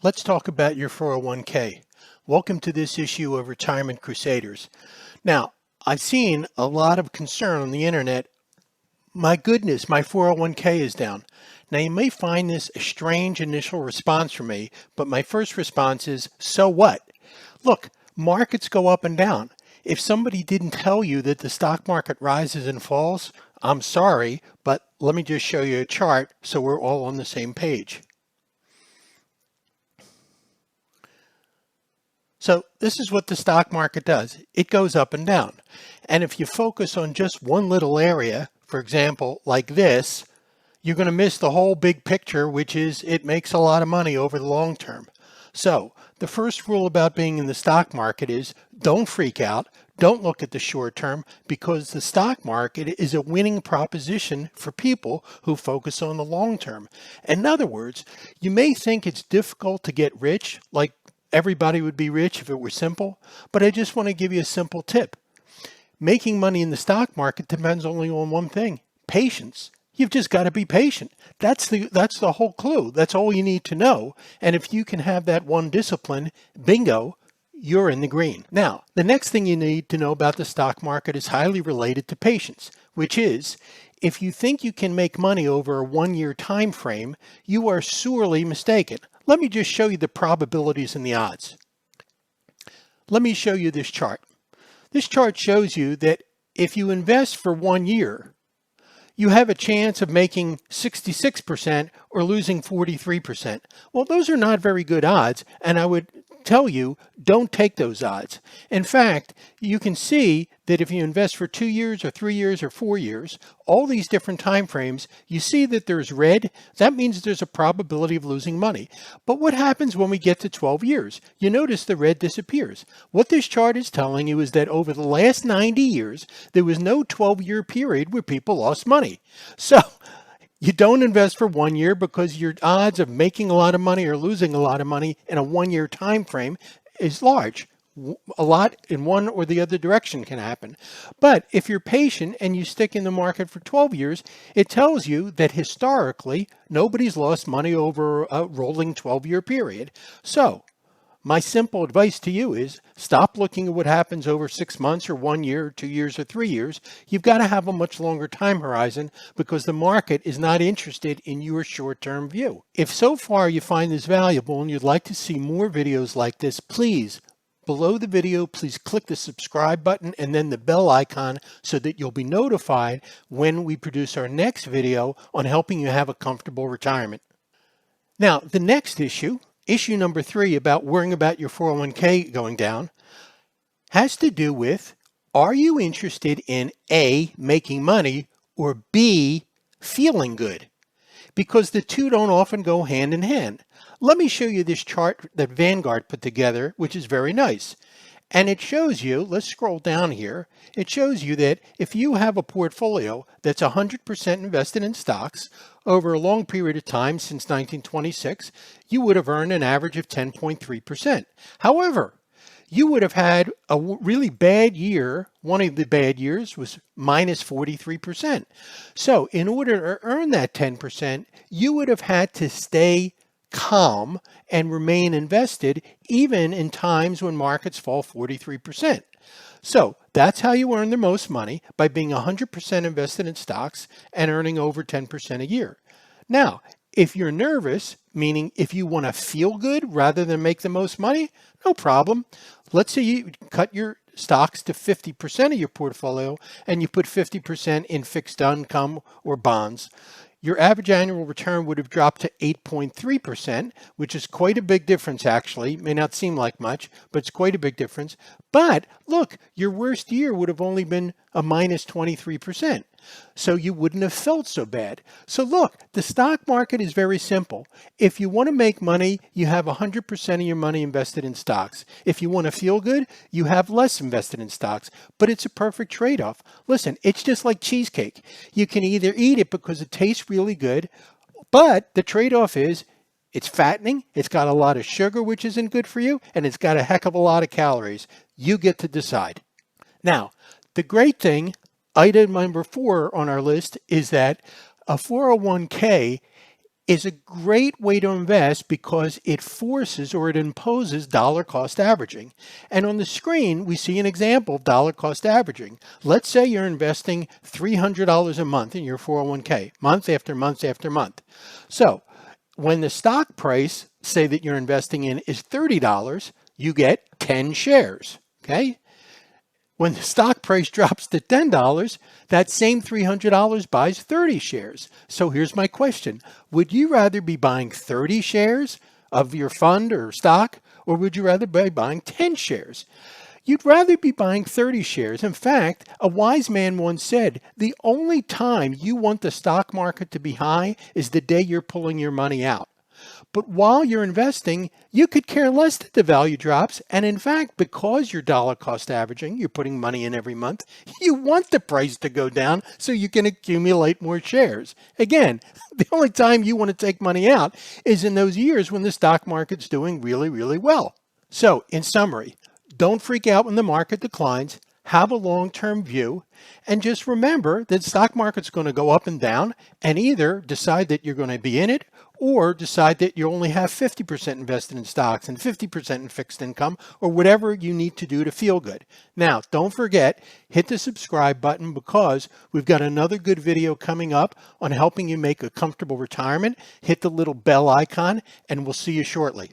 Let's talk about your 401k. Welcome to this issue of Retirement Crusaders. Now, I've seen a lot of concern on the internet. My goodness, my 401k is down. Now, you may find this a strange initial response from me, but my first response is, so what? Look, markets go up and down. If somebody didn't tell you that the stock market rises and falls, I'm sorry, but let me just show you a chart so we're all on the same page. So this is what the stock market does. It goes up and down. And if you focus on just one little area, for example, like this, you're going to miss the whole big picture, which is it makes a lot of money over the long term. So the first rule about being in the stock market is don't freak out. Don't look at the short term, because the stock market is a winning proposition for people who focus on the long term. In other words, you may think it's difficult to get rich, like everybody would be rich if it were simple, but I just want to give you a simple tip. Making money in the stock market depends only on one thing: patience. You've just got to be patient. That's the whole clue. That's all you need to know. And if you can have that one discipline, bingo, you're in the green. Now, the next thing you need to know about the stock market is highly related to patience, which is if you think you can make money over a 1-year time frame, you are sorely mistaken. Let me just show you the probabilities and the odds. Let me show you this chart. This chart shows you that if you invest for 1 year, you have a chance of making 66% or losing 43%. Well, those are not very good odds, and I would tell you, don't take those odds. In fact, you can see that if you invest for 2 years or 3 years or 4 years, all these different time frames, you see that there's red. That means there's a probability of losing money. But what happens when we get to 12 years? You notice the red disappears. What this chart is telling you is that over the last 90 years, there was no 12-year period where people lost money. So you don't invest for 1 year because your odds of making a lot of money or losing a lot of money in a 1-year time frame is large. A lot in one or the other direction can happen. But if you're patient and you stick in the market for 12 years, it tells you that historically, nobody's lost money over a rolling 12-year period. So my simple advice to you is stop looking at what happens over 6 months or 1 year, 2 years, or 3 years. You've got to have a much longer time horizon because the market is not interested in your short-term view. If so far you find this valuable and you'd like to see more videos like this, please, below the video, please click the subscribe button and then the bell icon so that you'll be notified when we produce our next video on helping you have a comfortable retirement. Now, the next issue number 3 about worrying about your 401k going down has to do with, are you interested in A, making money, or B, feeling good? Because the two don't often go hand in hand. Let me show you this chart that Vanguard put together, which is very nice. And it shows you, let's scroll down here, it shows you that if you have a portfolio that's 100% invested in stocks over a long period of time since 1926, you would have earned an average of 10.3%. However, you would have had a really bad year. One of the bad years was minus 43%. So in order to earn that 10%, you would have had to stay calm and remain invested even in times when markets fall 43%. So that's how you earn the most money, by being 100% invested in stocks and earning over 10% a year. Now, if you're nervous, meaning if you want to feel good rather than make the most money, no problem. Let's say you cut your stocks to 50% of your portfolio and you put 50% in fixed income or bonds. Your average annual return would have dropped to 8.3%, which is quite a big difference, actually. It may not seem like much, but it's quite a big difference. But look, your worst year would have only been a minus 23%. So you wouldn't have felt so bad. So look, the stock market is very simple. If you want to make money, you have 100% of your money invested in stocks. If you want to feel good, you have less invested in stocks. But it's a perfect trade-off. Listen, it's just like cheesecake. You can either eat it because it tastes really good, but the trade-off is it's fattening, it's got a lot of sugar, which isn't good for you, and it's got a heck of a lot of calories. You get to decide. Now, the great thing, item number 4 on our list, is that a 401k is a great way to invest because it forces or it imposes dollar cost averaging. And on the screen, we see an example of dollar cost averaging. Let's say you're investing $300 a month in your 401k, month after month after month. So when the stock price, say that you're investing in, is $30, you get 10 shares, okay? When the stock price drops to $10, that same $300 buys 30 shares. So here's my question. Would you rather be buying 30 shares of your fund or stock, or would you rather be buying 10 shares? You'd rather be buying 30 shares. In fact, a wise man once said, the only time you want the stock market to be high is the day you're pulling your money out. But while you're investing, you could care less that the value drops. And in fact, because you're dollar cost averaging, you're putting money in every month, you want the price to go down so you can accumulate more shares. Again, the only time you want to take money out is in those years when the stock market's doing really, really well. So in summary, don't freak out when the market declines. Have a long-term view, and just remember that the stock market's going to go up and down, and either decide that you're going to be in it or decide that you only have 50% invested in stocks and 50% in fixed income, or whatever you need to do to feel good. Now, don't forget, hit the subscribe button because we've got another good video coming up on helping you make a comfortable retirement. Hit the little bell icon, and we'll see you shortly.